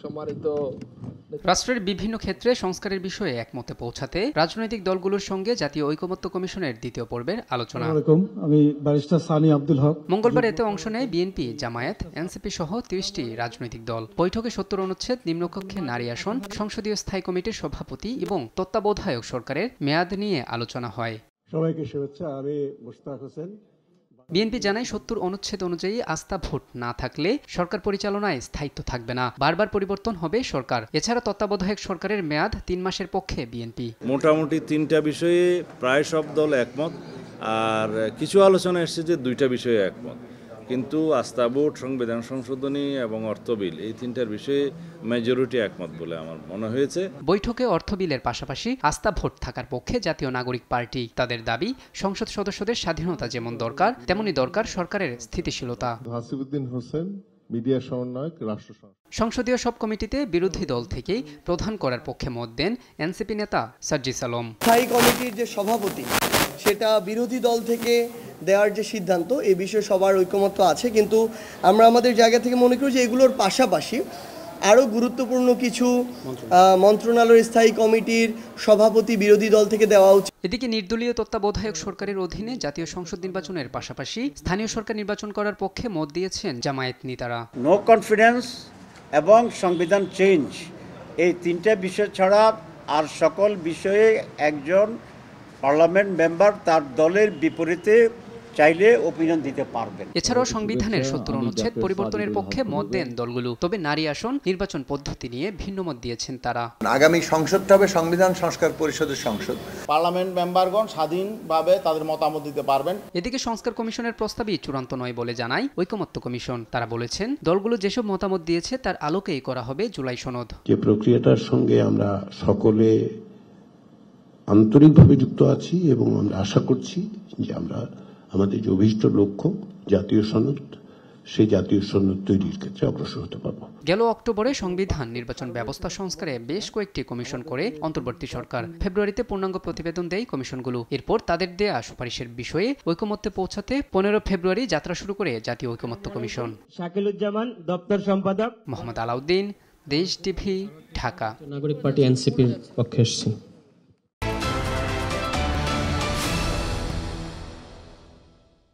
সম্মানিত রাষ্ট্রের বিভিন্ন ক্ষেত্রে সংস্কারের বিষয়ে একমতে পৌঁছাতে রাজনৈতিক দলগুলোর সঙ্গে জাতীয় ঐকমত্য কমিশনের দ্বিতীয় পর্বের আলোচনা। আমি ব্যারিস্টার সানি আব্দুল হক। মঙ্গলবার এতে অংশ নেয় বিএনপি, জামায়াত, এনসিপি সহ ৩০টি রাজনৈতিক দল। বৈঠকে ৭০ অনুচ্ছেদ, নিম্নকক্ষে নারী আসন, সংসদীয় স্থায়ী কমিটির সভাপতি এবং তত্ত্বাবধায়ক সরকারের মেয়াদ নিয়ে আলোচনা হয়। সবাইকে শুভেচ্ছা। আমি মুশতাক হোসেন। বিএনপি জানায় ৭০ অনুচ্ছেদ অনুযায়ী আস্থা ভোট না থাকলে সরকার পরিচালনায় স্থায়িত্ব থাকবে না, বারবার পরিবর্তন হবে সরকার। এছাড়া তত্ত্বাবধায়ক সরকারের মেয়াদ ৩ মাসের পক্ষে বিএনপি। মোটামুটি ৩টা বিষয়ে প্রায় সব দল একমত, আর কিছু আলোচনা এসেছে যে 2টা বিষয়ে একমত, কিন্তু আস্থা ভোট, সংবিধান সংশোধনী এবং অর্থ বিল, এই 3টার বিষয়ে মেজরিটি একমত বলে আমার মনে হয়েছে। বৈঠকে অর্থ বিলের পাশাপাশি আস্থা ভোট থাকার পক্ষে জাতীয় নাগরিক পার্টি। তাদের দাবি, সংসদ সদস্যদের স্বাধীনতা যেমন দরকার তেমনি দরকার সরকারের স্থিতিশীলতা। হাসিবুদ্দিন হোসেন, মিডিয়া সমন্বয়ক, রাষ্ট্র সংসদীয় সব কমিটিতে বিরোধী দল থেকেই প্রধান করার পক্ষে মত দেন এনসিপি নেতা সাজ্জিদ আলম। স্থায়ী কমিটির যে সভাপতি, সেটা বিরোধী দল থেকে দেওয়ার যে সিদ্ধান্ত, এই বিষয়ে সবার ঐকমত্য আছে, কিন্তু আমরা আমাদের জায়গা থেকে মনে করি যে এগুলোর পাশাপাশি আরও গুরুত্বপূর্ণ কিছু মন্ত্রণালয়ের স্থায়ী কমিটির সভাপতি বিরোধী দল থেকে দেওয়া উচিত। এদিকে নির্দলীয় তত্ত্বাবধায়ক সরকারের অধীনে জাতীয় সংসদ নির্বাচনের পাশাপাশি স্থানীয় সরকার নির্বাচন করার পক্ষে মত দিয়েছেন জামায়াত নেতারা। নো কনফিডেন্স এবং সংবিধান চেঞ্জ, এই 3টা বিষয় ছাড়া আর সকল বিষয়ে একজন পার্লামেন্ট মেম্বার তার দলের বিপরীতে চাইলে অপিনিয়ন দিতে পারবেন। এছাড়াও সংবিধানের ৭০ অনুচ্ছেদ পরিবর্তনের পক্ষে মত দেন দলগুলো। তবে নারী আসন নির্বাচন পদ্ধতি নিয়ে ভিন্ন মত দিয়েছেন তারা। আগামী সংসদটা হবে সংবিধান সংস্কার পরিষদের সংসদ। পার্লামেন্ট মেম্বারগণ স্বাধীনভাবে তাদের মতামত দিতে পারবেন। এদিকে সংস্কার কমিশনের প্রস্তাবই চূড়ান্ত নয় বলে জানায় ঐকমত্য কমিশন। তারা বলেছেন, দলগুলো যেসব মতামত দিয়েছে তার আলোকেই করা হবে জুলাই সনদ। যে প্রক্রিয়াটার সঙ্গে আমরা সকলে আন্তরিকভাবে যুক্ত আছি এবং আমরা আশা করছি যে আমরা আমাদের যে অভিষ্ট লক্ষ্য জাতীয় সনদ, সেই জাতীয় সনদ তৈরির ক্ষেত্রে অগ্রসর হতে পারব। গেল অক্টোবরে সংবিধান নির্বাচন ব্যবস্থা সংস্কারে বেশ কয়েকটি কমিশন করে অন্তর্বর্তী সরকার। ফেব্রুয়ারিতে পূর্ণাঙ্গ প্রতিবেদন দেয় কমিশনগুলো। এরপর তাদের দেয়া সুপারিশের বিষয়ে ঐকমত্যে পৌঁছাতে 15 ফেব্রুয়ারি যাত্রা শুরু করে জাতীয় ঐকমত্য কমিশন। শাকিলুজ্জামান, দপ্তর সম্পাদক। মোহাম্মদ আলাউদ্দিন, দেশ টিভি, ঢাকা। নাগরিক পার্টি এনসিপির পক্ষে এসেছি।